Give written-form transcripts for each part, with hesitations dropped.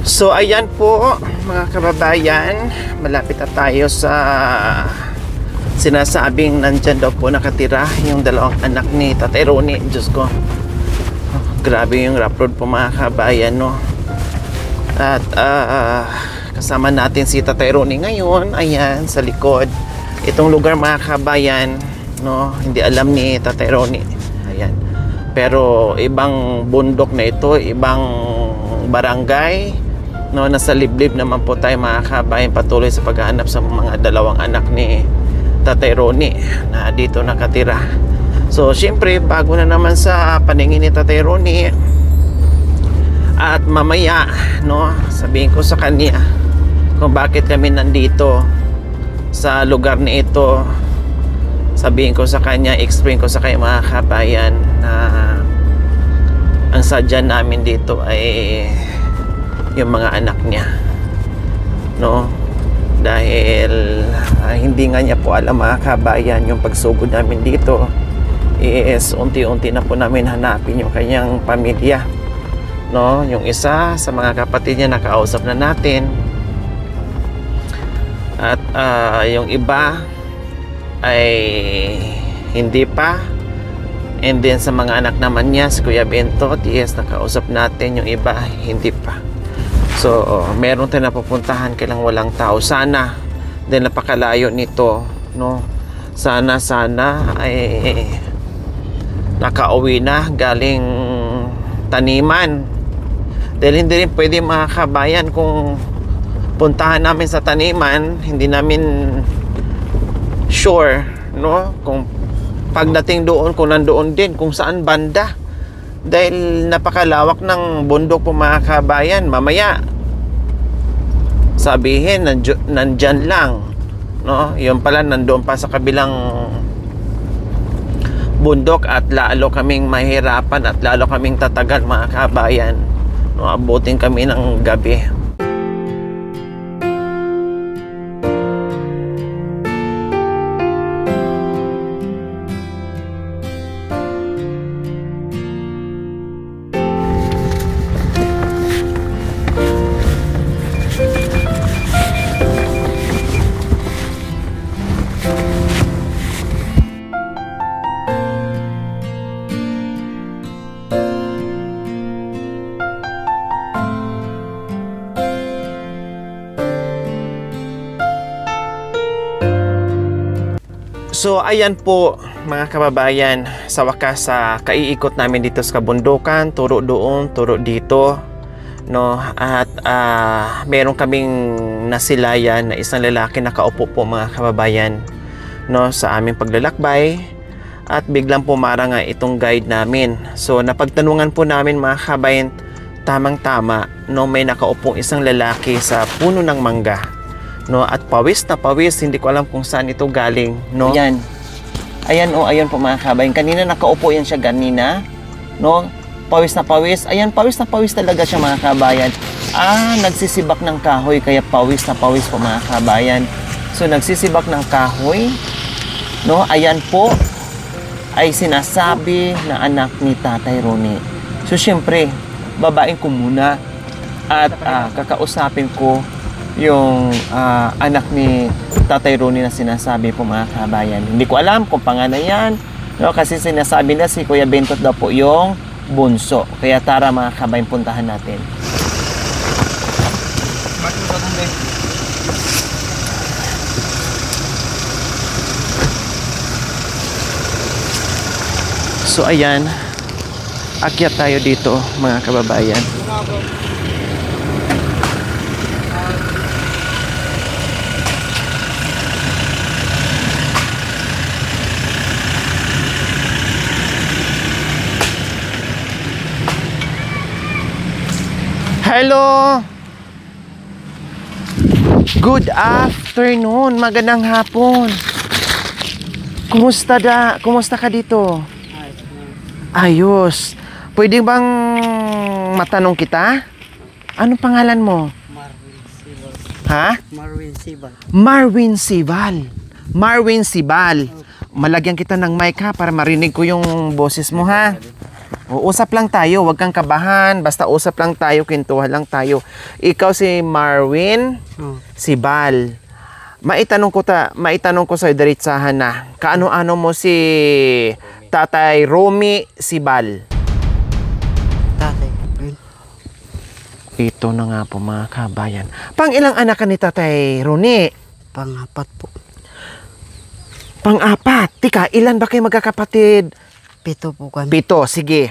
So ayan po mga kababayan, malapit na tayo sa sinasabing nandyan daw po nakatira yung dalawang anak ni Tatay Ronnie. Diyos ko, grabe yung rough road po mga kababayan, no? At kasama natin si Tatay Ronnie ngayon. Ayan sa likod, itong lugar mga kababayan, no, hindi alam ni Tatay Ronnie. Ayan, pero ibang bundok na ito, ibang barangay, no, nasa liblib naman po tayo mga kabayan, patuloy sa paghahanap sa mga dalawang anak ni Tatay Ronnie na dito nakatira. So syempre, bago na naman sa paningin ni Tatay Ronnie, at mamaya, no, sabihin ko sa kanya kung bakit kami nandito sa lugar na ito. Sabihin ko sa kanya, explain ko sa kanya mga kabayan na ang sadya namin dito ay yung mga anak niya, no, dahil hindi nga niya po alam mga kabayan, yung pagsugod namin dito is unti-unti na po namin hanapin yung kanyang pamilya, no. Yung isa sa mga kapatid niya nakausap na natin, at yung iba ay hindi pa. And then sa mga anak naman niya, si Kuya Bento, yes, nakausap natin. Yung iba hindi pa. So meron tayong napupuntahan, kailang walang tao. Sana din napakalayo nito, no, sana ay nakauwi na galing taniman, dahil hindi rin pwede mga kabayan kung puntahan namin sa taniman, hindi namin sure, no, kung pagdating doon, kung nandoon din kung saan banda, dahil napakalawak ng bundok po mga kabayan. Mamaya sabihin nandyan lang, no, yun pala nandoon pa sa kabilang bundok, at lalo kaming mahirapan at lalo kaming tatagal mga kabayan, no, abutin kami ng gabi. So ayan po mga kababayan, sa wakas sa kaiikot namin dito sa kabundukan, turo doon, turo dito, no, at meron kaming nasilayan na isang lalaki nakaupo po mga kababayan, no, sa aming paglalakbay, at biglang pumara nga itong guide namin. So napagtanungan po namin mga kababayan, tamang-tama, no, may nakaupong isang lalaki sa puno ng mangga, no, at pawis na pawis, hindi ko alam kung saan ito galing, no. Ayan, ayan, oh, ayan po mga kabayan, kanina nakaupo yan siya kanina, no, pawis na pawis, ayan, pawis na pawis talaga siya mga kabayan. Nagsisibak ng kahoy, kaya pawis na pawis po mga kabayan. So nagsisibak ng kahoy, no, ayan po ay sinasabi na anak ni Tatay Ronnie. So syempre, babain ko muna at kakausapin ko yung anak ni Tatay Ronnie na sinasabi po mga kabayan. Hindi ko alam kung pangalan yan, no, kasi sinasabi na si Kuya Bentot daw po yung bunso. Kaya tara mga kabayan, puntahan natin. So ayan, akyat tayo dito mga kababayan. Hello! Good afternoon, magandang hapon. Kumusta ka dito? Ayos. Pwede bang matanong kita? Anong pangalan mo? Marvin Sibal. Ha? Marvin Sibal. Marvin Sibal. Marvin Sibal. Malagyan kita ng mic ha, para marinig ko yung boses mo ha. O, usap lang tayo, huwag kang kabahan. Basta usap lang tayo, kwentuhan lang tayo. Ikaw si Marwin, Oh, si Bal. Maitanong ko sa diretsahan na. Kaano-ano mo si Tatay Romy, si Bal? tatay ko po yun. Ito na nga po mga kabayan. Pang ilang anak ka ni Tatay Roni? Pang-apat po. Pang-apat. Tika, ilan ba kayo magkakapatid? 7 po kami. 7, sige.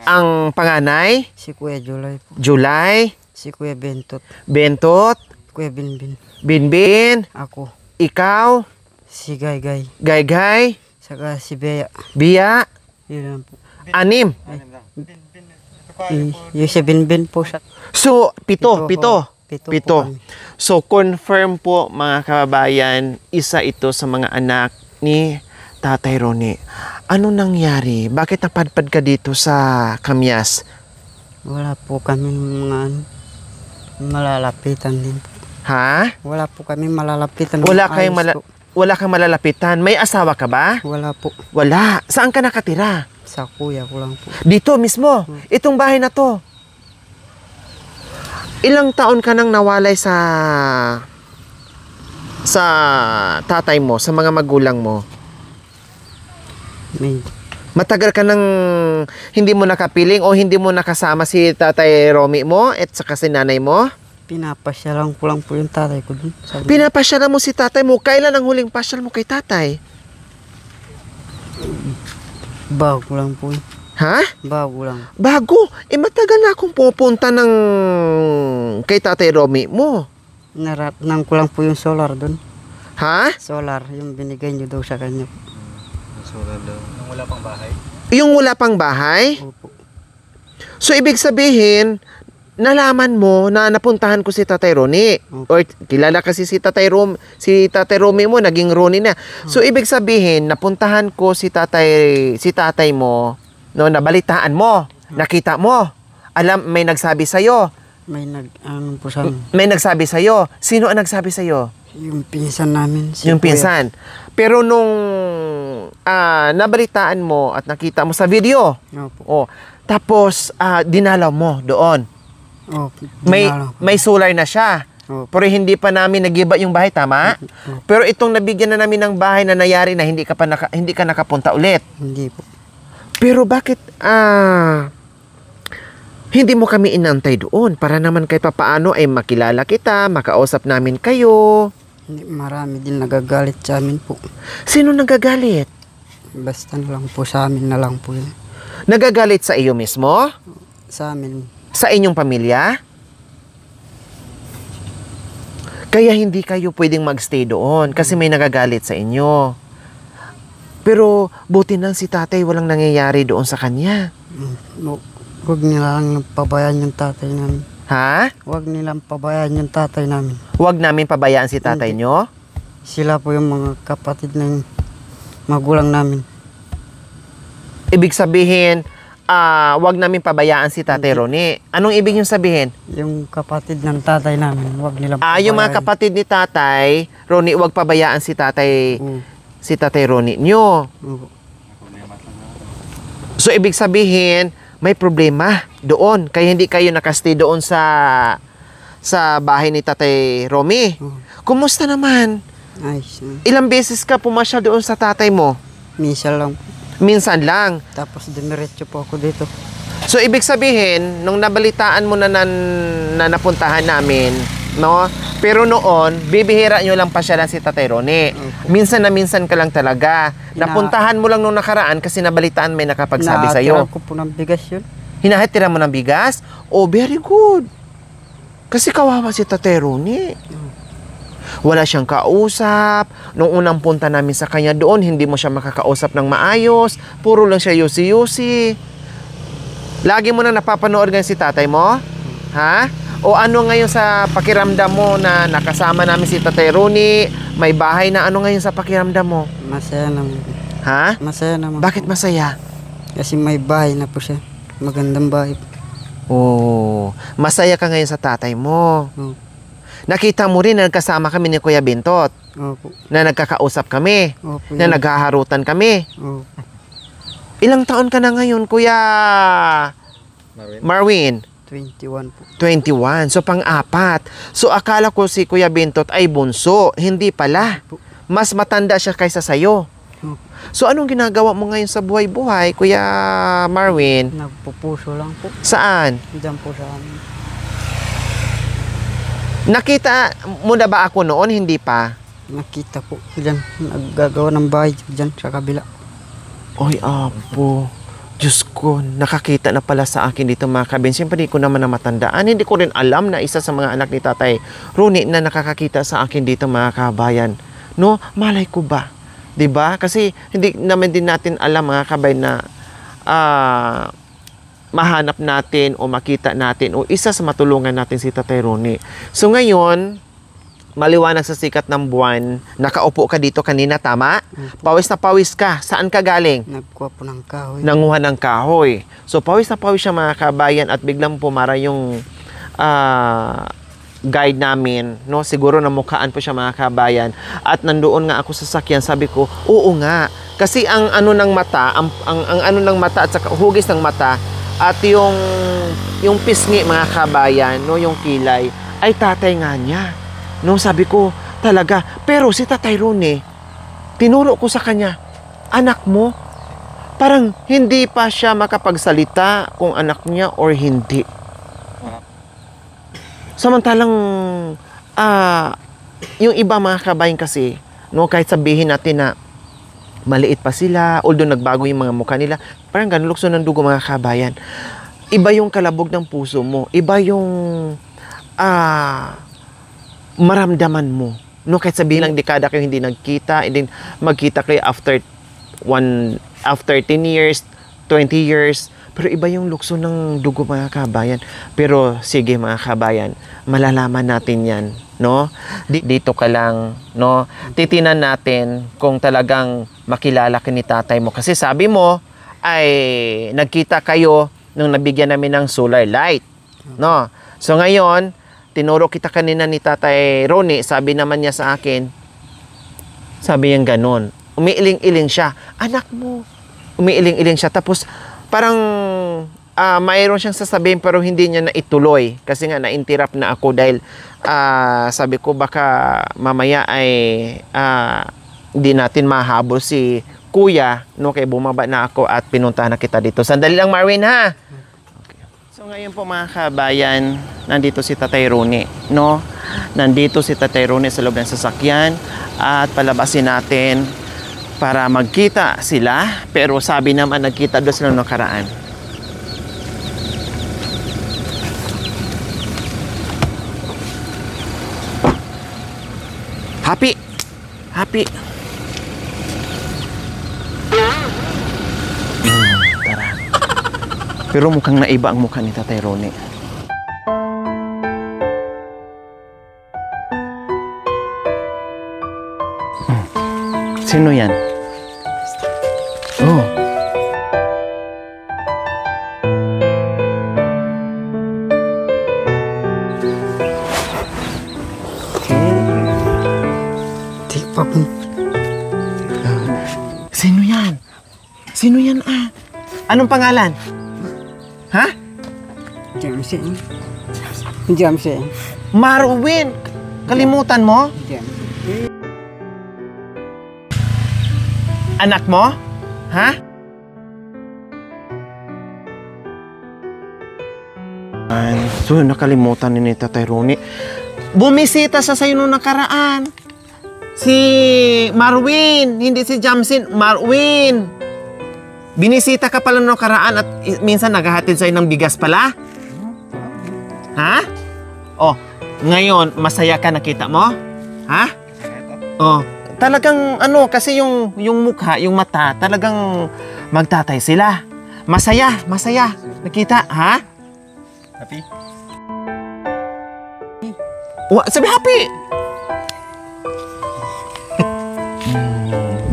Ang panganay, Si Kuya July po. July, Si Kuya Bentot. Bentot, Kuya Binbin. Binbin, Ako. ikaw, Si Gaygay. Gaygay, Saka si Bea. Bia, Yun lang po. 6. Yung si Binbin po siya. So, 7. Pito po Pito. kami. So, confirm po mga kababayan, isa ito sa mga anak ni Tatay Roni. Ano nangyari? Bakit napadpad ka dito sa Kamyas? Wala po kami mga malalapitan din po. Ha? Wala po kami malalapitan. Wala kayong Ayos po. wala kang malalapitan. May asawa ka ba? Wala po. Wala. Saan ka nakatira? Sa kuya ko lang po. Dito mismo. Itong bahay na to. Ilang taon ka nang nawalay sa tatay mo, sa mga magulang mo? May Matagal ka nang hindi mo nakapiling o hindi mo nakasama si Tatay Romy mo at saka si nanay mo? pinapasyalan ko lang po yung tatay ko dun. Sabi, Pinapasyalan mo si tatay mo. Kailan ang huling pasyal mo kay tatay? bago lang po yun. Ha? Bago lang. Bago. Matagal na akong pupunta ng kay Tatay Romy mo. Naratnang ko lang po yung solar dun. Ha? Solar, yung binigay nyo daw sa kanya. Yung wala pang bahay? Opo. So, ibig sabihin, nalaman mo na napuntahan ko si Tatay Roni. Or kilala kasi si Tatay Romy mo, naging Roni na. So, ibig sabihin, napuntahan ko si tatay mo, no, nabalitaan mo, nakita mo. May nagsabi sa'yo. May ano po sa amin. May nagsabi sa'yo. Sino ang nagsabi sa'yo? Yung pinsan namin. Si Yung Kuya. pinsan. Pero nung nabalitaan mo at nakita mo sa video, Opo. tapos dinalaw mo doon. Opo. May Dinala ko. may solar na siya. Opo. Pero hindi pa namin nagiba yung bahay, tama? Pero itong nabigyan na namin ng bahay na nayari na hindi ka nakapunta ulit. Hindi po. Pero bakit hindi mo kami inantay doon para naman kahit papaano ay makilala kita, makausap namin kayo? Marami din nagagalit sa amin po. Sino nagagalit? Basta na lang po sa amin na lang po yun. Nagagalit sa iyo mismo? Sa amin. Sa inyong pamilya? Kaya hindi kayo pwedeng magstay doon kasi may nagagalit sa inyo. Pero buti nang si tatay walang nangyayari doon sa kanya. Huwag nilang pabayaan yung tatay namin. Ha? Huwag nilang pabayaan yung tatay namin. Huwag namin pabayaan si tatay Hindi. nyo? Sila po yung mga kapatid ng magulang namin. Ibig sabihin, huwag namin pabayaan si Tatay Roni. Anong ibig yung sabihin? Yung kapatid ng tatay namin, huwag nilang Yung mga kapatid ni Tatay Roni, huwag pabayaan si Tatay Roni nyo. So, ibig sabihin, may problema doon. Kaya hindi kayo nakastay doon sa bahay ni Tatay Romy. Kumusta naman? Ayos. Ilang beses ka pumasyal doon sa tatay mo? Minsan lang. Minsan lang. Tapos dumiretso po ako dito. So, ibig sabihin, nung nabalitaan mo na napuntahan namin, no? Pero noon, bibihira nyo lang pasyalan si Tatay Roni. Minsan na minsan ka lang talaga. Napuntahan mo lang nung nakaraan kasi nabalitaan may nakapagsabi sa'yo. Nakatira ko po ng bigas yun. Hinahatira mo ng bigas? Oh, very good. Kasi kawawa si Tatay Roni. Wala siyang kausap. Nung unang punta namin sa kanya doon, hindi mo siya makakausap ng maayos. Puro lang siya yusi-yusi. Lagi mo na napapanood ngayon si tatay mo? Ha? O ano ngayon sa pakiramdam mo na nakasama namin si Tatay Roni? May bahay na, ano ngayon sa pakiramdam mo? Masaya naman. Ha? Masaya naman. Bakit masaya? Kasi may bahay na po siya. Magandang bahay. Oh, masaya ka ngayon sa tatay mo. Opo. Nakita mo rin na nagkasama kami ni Kuya Bintot. Opo. Na nagkakausap kami. Opo. Na naghaharutan kami. Opo. Ilang taon ka na ngayon, Kuya Marwin? 21 po. 21. So, pang-apat. So, akala ko si Kuya Bintot ay bunso. Hindi pala. Mas matanda siya kaysa sa'yo. So, anong ginagawa mo ngayon sa buhay-buhay, Kuya Marwin? Nagpupuso lang po. Saan? Diyan po sa amin. Nakita mo na ba ako noon? Hindi pa. Nakita po. Diyan. Naggagawa ng bahay diyan sa kabila. Oy, apo. Diyos ko, nakakita na pala sa akin dito mga kabin. Siyempre, hindi ko naman na matandaan. Hindi ko rin alam na isa sa mga anak ni Tatay Ronnie na nakakakita sa akin dito mga kabayan. No, malay ko ba? 'Di ba? Kasi hindi naman din natin alam mga kabay na mahanap natin o makita natin o isa sa matulungan natin si Tatay Ronnie. So ngayon, maliwanag sa sikat ng buwan, nakaupo ka dito kanina, tama? Pawis na pawis ka. Saan ka galing? Nagkuha po ng kahoy. Nanguha ng kahoy. So, pawis na pawis siya mga kabayan at biglang pumara yung guide namin. No? Siguro namukhaan po siya mga kabayan. At nandoon nga ako sa sakyan, sabi ko, oo nga. Kasi ang ano ng mata, ang ano ng mata at saka hugis ng mata at yung pisngi mga kabayan, no? Yung kilay, ay tatay nga niya. No, sabi ko, talaga. Pero si Tatay Ronnie, tinuro ko sa kanya, anak mo, parang hindi pa siya makapagsalita kung anak niya or hindi. Samantalang, yung iba mga kabayan kasi, no, kahit sabihin natin na maliit pa sila, although nagbago yung mga mukha nila, parang ganun, lukso ng dugo mga kabayan. Iba yung kalabog ng puso mo. Iba yung, maramdaman mo. No, kahit sabihin lang dekada kayo hindi nagkita, and then magkita kayo after 10 years, 20 years, pero iba yung lukso ng dugo mga kabayan. Pero sige mga kabayan, malalaman natin yan, no? Dito ka lang, no? Titinan natin kung talagang makilala ka ni tatay mo. Kasi sabi mo, ay nagkita kayo nung nabigyan namin ng solar light, no? So ngayon, tinuro kita kanina ni Tatay Ronnie, sabi naman niya sa akin, sabi niya ganun, umiiling-iling siya, anak mo, umiiling-iling siya, tapos parang mayroon siyang sasabihin pero hindi niya na ituloy, kasi nga na-interrupt na ako dahil sabi ko baka mamaya ay hindi natin mahabol si Kuya, no, kaya bumaba na ako at pinuntahan na kita dito. Sandali lang Marwin ha. So ngayon po mga kabayan, nandito si Tatay Ronnie, no? Nandito si Tatay Ronnie sa loob ng sasakyan at palabasin natin para magkita sila. Pero sabi naman nagkita doon sila noong nakaraan. Happy! Happy! Tara. Pero mukhang naiba ang mukha ni Tatay Ronnie. Sino yan? Oh. Di pa po. Sino yan? Sino yan Anong pangalan? Ha? Jamsen. Jamsen. Marwin! Kalimutan mo? Jamsen. Anak mo? Ha? So, nakalimutan ni Tatay Ronnie. Bumisita siya sa'yo nung nakaraan. Si Marwin, hindi si Jamsin. Marwin! Binisita ka pala nung nakaraan at minsan naghahatid sa'yo ng bigas pala? Ha? Oh, ngayon, masaya ka nakita mo? Ha? Oh, talagang kasi yung mukha, yung mata, talagang magtatay sila. Masaya. Nakita, ha? Happy? Sabi happy!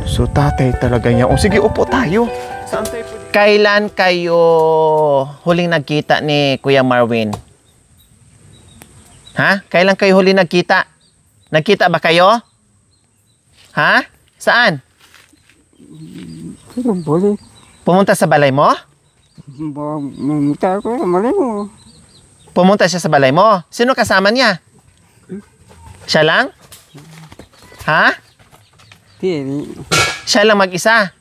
So tatay talaga niya. O sige, upo tayo. Saan tayo pwede? Kailan kayo huling nagkita ni Kuya Marwin? Ha? Kailan kayo huling nagkita? Nagkita ba kayo? Ha? Saan? Pero Pumunta sa balay mo? Mamunta ko, malay mo. Pumunta siya sa balay mo? Sino kasama niya? Siya lang? Ha? Siya lang mag-isa?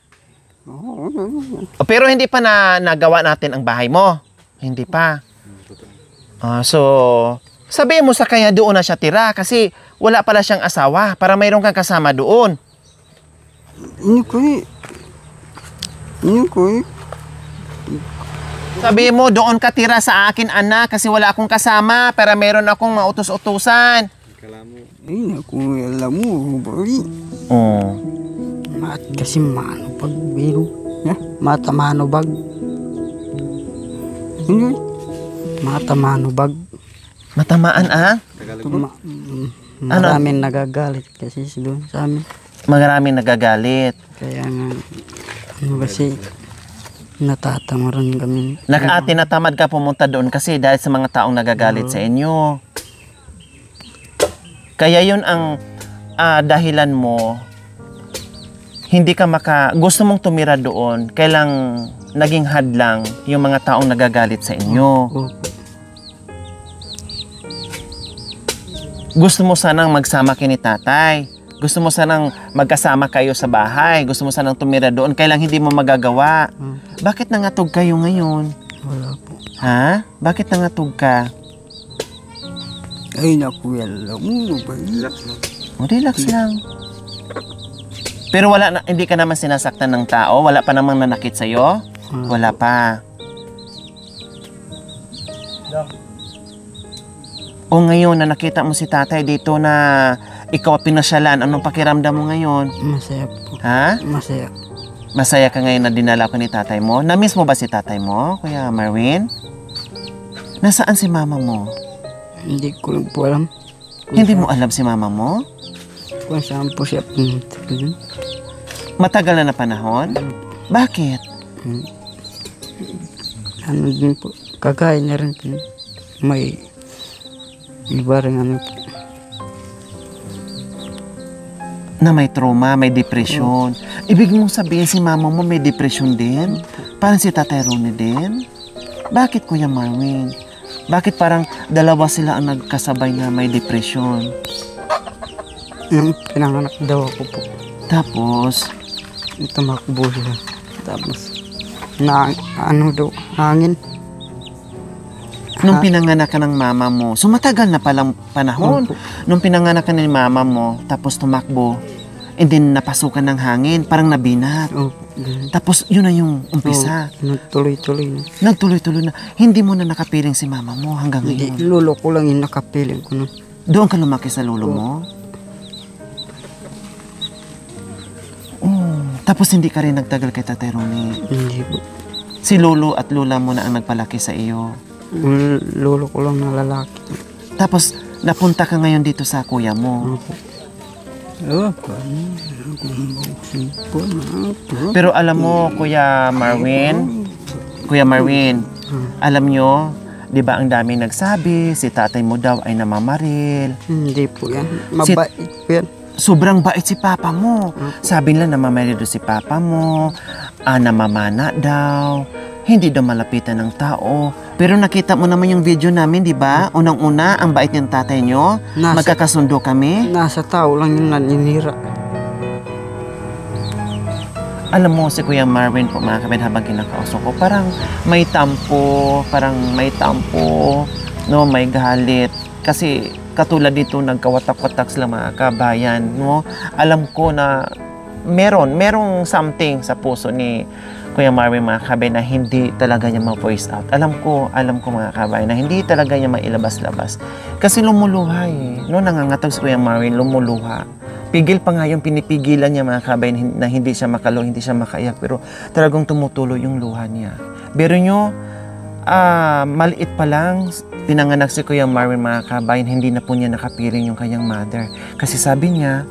Pero hindi pa nagawa natin ang bahay mo? Hindi pa. So, sabihin mo sa kanya doon na siya tira kasi wala pala siyang asawa para mayroon kang kasama doon. Ini ko eh. Sabihin mo, doon ka tira sa akin, anak, kasi wala akong kasama para mayroon akong mautos-utusan. Ay, naku, alam mo, bari. Oh. Mat kasi mano pag biro. Mata mano bag. Mata mano bag. Matamaan, ah? Maraming nagagalit kasi doon sa amin. Maraming nagagalit. Kaya nga, kasi natatamaran kami. Tinatamad ka pumunta doon kasi dahil sa mga taong nagagalit sa inyo. Kaya yun ang dahilan mo, hindi ka gusto mong tumira doon, kailang naging hadlang yung mga taong nagagalit sa inyo. Gusto mo sanang magsama kini tatay. Gusto mo sanang magkasama kayo sa bahay. Gusto mo sanang tumira doon. Kailang hindi mo magagawa. Bakit nangatog kayo ngayon? Wala po. Ha? Bakit nangatog ka? Ay, naku, alam mo ba? Relax lang. Pero hindi ka naman sinasaktan ng tao? Wala pa namang nanakit sa'yo? Wala pa. O ngayon na nakita mo si tatay dito na ikaw pinasyalan, anong pakiramdam mo ngayon? Masaya po. Ha? Masaya. Masaya ka ngayon na dinala ko ni tatay mo? Na-miss mo ba si tatay mo, Kuya Marvin? Nasaan si mama mo? Hindi ko lang po alam. Hindi mo alam si mama mo? Kung saan po siya pumunta doon. Matagal na panahon? Bakit? Ano din po, kagaya na rin po. May iba rin ano po. Na may trauma, may depression. Ibig mong sabihin si mama mo may depression din? Parang si Tatay Ronnie din? Bakit, Kuya Marvin? Bakit parang dalawa sila ang nagkasabay na may depression? Nung pinanganak daw ako po. Tapos, tumakbo siya. Tapos, ano daw, hangin. nung pinanganak ka ng mama mo, so matagal na palang panahon. Nung pinanganak ka ng mama mo, tapos tumakbo, and then napasukan ng hangin, parang nabinat. Tapos yun na yung umpisa. Nagtuloy-tuloy na. Nagtuloy-tuloy na. Hindi mo na nakapiling si mama mo hanggang Hindi, ngayon. lolo ko lang yung nakapiling ko na. Doon ka lumaki sa lolo mo? Tapos hindi ka rin nagtagal kay Tatay Ronnie. Hindi po. Si lolo at lola mo na ang nagpalaki sa iyo. Lolo ko lang na lalaki. Tapos napunta ka ngayon dito sa kuya mo. Pero alam mo, Kuya Marvin, alam nyo, di ba ang dami nagsabi, si tatay mo daw ay namamaril. Hindi po yan. Mabait po yan. Sobrang bait si papa mo. Sabi nila namamaril daw si papa mo, namamana daw, hindi daw malapitan ng tao. Pero nakita mo naman yung video namin, di ba? Unang-una, ang bait ng tatay nyo. Magkakasundo kami. Nasa tao lang yung naninira. Alam mo, si Kuya Marvin po, mga kabid, habang kinakausap ko, parang may tampo, no, may galit. Kasi katulad dito, nagkawatak-watak sila mga kabayan, no? Alam ko na merong something sa puso ni Kuya Marvin, mga kabay, na hindi talaga niya ma-voice out. Alam ko mga kabay, na hindi talaga niya mailabas-labas. Kasi lumuluha no? Nangangatag si Kuya Marvin, lumuluha. Pigil pa nga yung pinipigilan niya, mga kabay, na hindi siya makalo, hindi siya makaiyak, pero talagang tumutuloy yung luha niya. Pero nyo, maliit pa lang, pinanganak si Kuya Marvin, mga kabay, hindi na po niya nakapiling yung kanyang mother. Kasi sabi niya,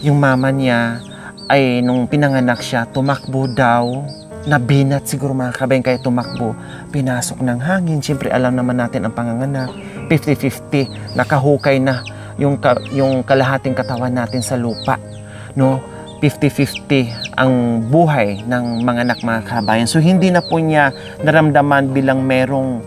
yung mama niya, ay nung pinanganak siya, tumakbo daw, nabinat siguro, mga kabayan, kaya tumakbo, pinasok ng hangin. Siyempre alam naman natin ang panganganak, 50-50, nakahukay na yung kalahating katawan natin sa lupa, no? 50-50 ang buhay ng mga anak, mga kabayan. So hindi na po niya naramdaman bilang merong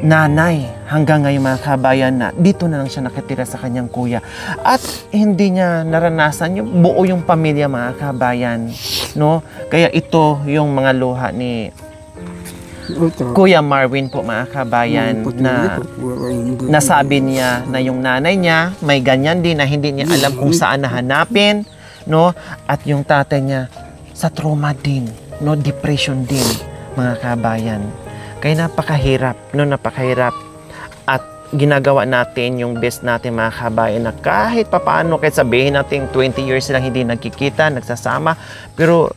nanay hanggang ngayon, mga kabayan, na dito na lang siya nakitira sa kanyang kuya. At hindi niya naranasan yung buo yung pamilya, mga kabayan, no? Kaya ito yung mga luha ni Kuya Marvin po, mga kabayan, na nasabi niya na yung nanay niya may ganyan din na hindi niya alam kung saan nahanapin, no? At yung tatay niya sa trauma din, no? Depression din, mga kabayan. Kaya napakahirap, no? Napakahirap. At ginagawa natin yung best natin, mga kabayan, na kahit papaano, kahit sabihin natin 20 years silang hindi nagkikita, nagsasama, pero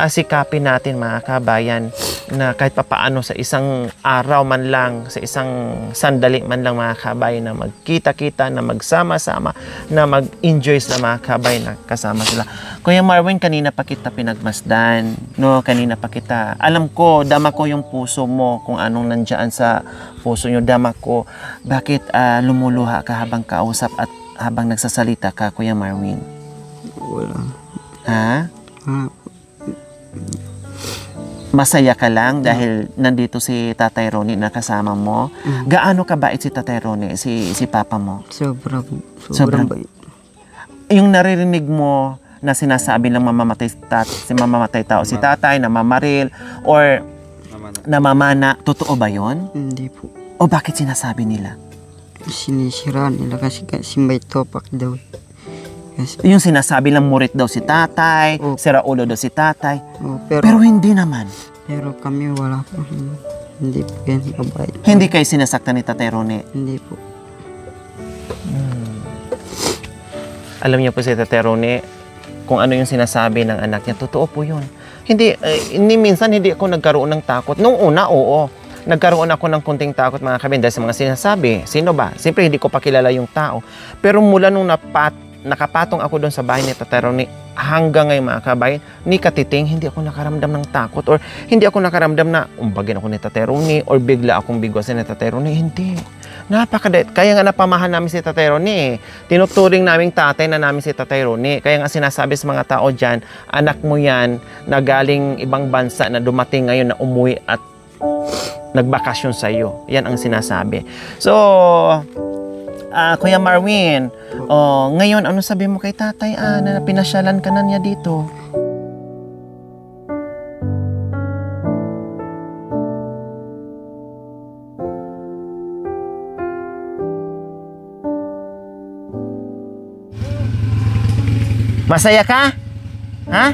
sikapin natin, mga kabayan, na kahit papaano sa isang araw man lang, sa isang sandali man lang, mga kabayan, na magkita-kita, na magsama-sama, na mag-enjoy sila, mga kabayan, na kasama sila. Kuya Marvin, kanina pa kita pinagmasdan, no? Kanina pa kita, alam ko, dama ko yung puso mo, kung anong nandiyan sa puso nyo, dama ko. Bakit lumuluha ka habang kausap at habang nagsasalita ka, Kuya Marvin? Wala. Ha? Ah, Masaya ka lang dahil nandito si Tatay Ronnie na kasama mo. Gaano kabait si Tatay Ronnie, si Papa mo? sobrang bait. Yung naririnig mo na sinasabi lang mamamatay tao si Tatay, namamaril, or namamana, totoo ba yon? Hindi po. O bakit sinasabi nila? Sinisira nila kasi may topak daw. Kasi, Yung sinasabi lang murit daw si Tatay, Oh. sira ulo daw si Tatay. pero Pero hindi naman. kami wala po. Hindi po yan mabait. Hindi kayo sinasaktan ni Tatay Ronnie. Hindi po. Alam niyo po si Tatay Ronnie, kung ano yung sinasabi ng anak niya, totoo po yun. Hindi minsan hindi ako nagkaroon ng takot. Nung una, oo. Nagkaroon ako ng kunting takot, mga kabin, dahil sa mga sinasabi. Sino ba? Siyempre, hindi ko pa kilala yung tao. Pero mula nung nakapatong ako doon sa bahay ni Tatay Ronnie, hanggang ngayon, mga kabayan, ni katiting, hindi ako nakaramdam ng takot, or hindi ako nakaramdam na umbagin ako ni Tatay Ronnie, or bigla akong bigwasin ni Tatay Ronnie. Hindi. Kaya nga napamahal namin si Tatay Ronnie. Tinuturing naming tatay na namin si Tatay Ronnie. Kaya nga sinasabi sa mga tao dyan, anak mo yan na galing ibang bansa na dumating ngayon na umuwi at nagbakasyon sa iyo. Yan ang sinasabi. So, Kuya Marvin, ngayon, ano sabi mo kay Tatay na pinasyalan ka na niya dito? Masaya ka? Ha?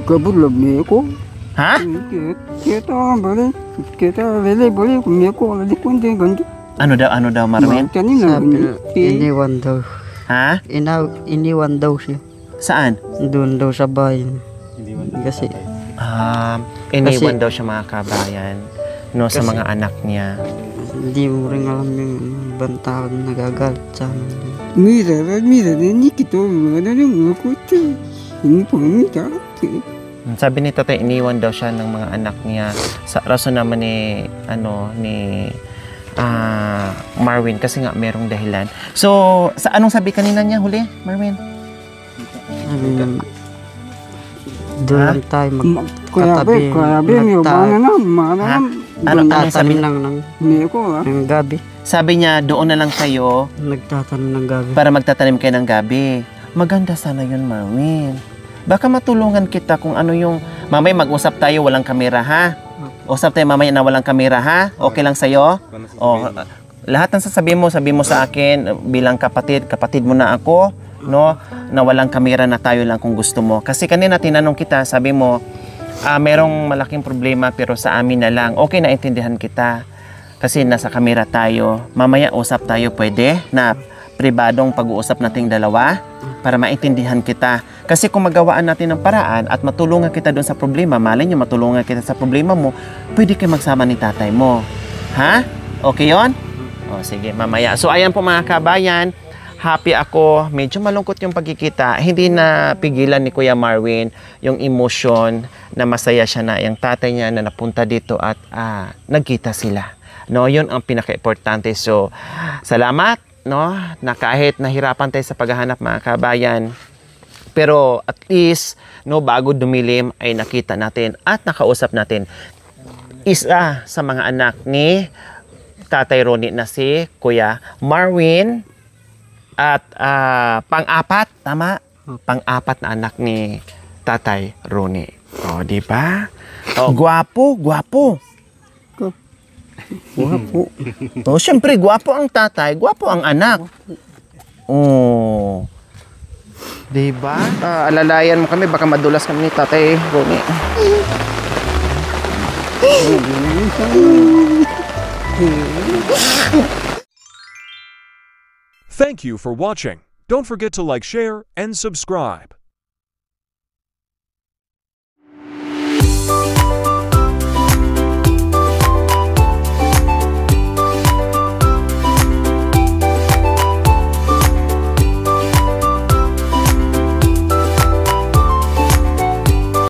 Kabulab niya ko. Ha? Kita bali kumya ko aladi kundi ganti. Ano daw, Marvin? Iniwan daw. Ha? Iniwan daw siya. Saan? Doon daw sa bahay. Kasi Iniwan daw siya, mga kabayan, no, sa mga anak niya. hindi mo rin alam yung ibang tao na nagagalit sa amin. Mira, ni kito, ano yung ako ito. Hindi po kami dati. Sabi ni Tatay, iniwan daw siya ng mga anak niya sa rason naman ni Marvin, kasi nga merong dahilan. So, sa anong sabi kanina niya huli, Marvin? Sabi niya, doon lang tayo magkatabi. Kaya yung mana na, Anong sabi Nagtatanim ng ng gabi. Sabi niya, doon na lang kayo Nagtatanim ng gabi. para magtatanim kayo ng gabi. Maganda sana yun, Marvin. Baka matulungan kita kung ano yung... Mamaya mag-usap tayo, walang kamera, ha? Usap tayo mamaya na walang kamera, ha? Okay lang sa'yo? Lahat ng sabi mo sa akin bilang kapatid mo na ako, no? Na walang kamera na tayo lang kung gusto mo. Kasi kanina tinanong kita, sabi mo, merong malaking problema pero sa amin na lang. Okay, naintindihan kita. Kasi nasa kamera tayo. Mamaya usap tayo, pwede? Na pribadong pag-uusap nating dalawa para maintindihan kita. Kasi kung magawaan natin ng paraan at matulungan kita doon sa problema, malay nyo matulungan kita sa problema mo, pwede kayo magsama ni tatay mo. Ha? Okay yon? O sige, mamaya. So ayan po, mga kabayan, happy ako. Medyo malungkot yung pagkikita. Hindi na pigilan ni Kuya Marvin yung emotion na masaya siya na yung tatay niya na napunta dito at nagkita sila. No, yun ang pinaka-importante. So, salamat, no, na kahit nahirapan tayo sa paghahanap, mga kabayan, Pero at least, no, bago dumilim ay nakita natin at nakausap natin isa sa mga anak ni Tatay Ronnie na si Kuya Marwin at pang-apat, tama? Pang-apat na anak ni Tatay Ronnie. O, di ba? O, gwapo. Wapo. O, syempre, gwapo ang tatay, gwapo ang anak. Oh. Di ba? Alalayan mo kami, baka madulas kami ni Tatay Ronnie. Thank you for watching. Don't forget to like, share, and subscribe.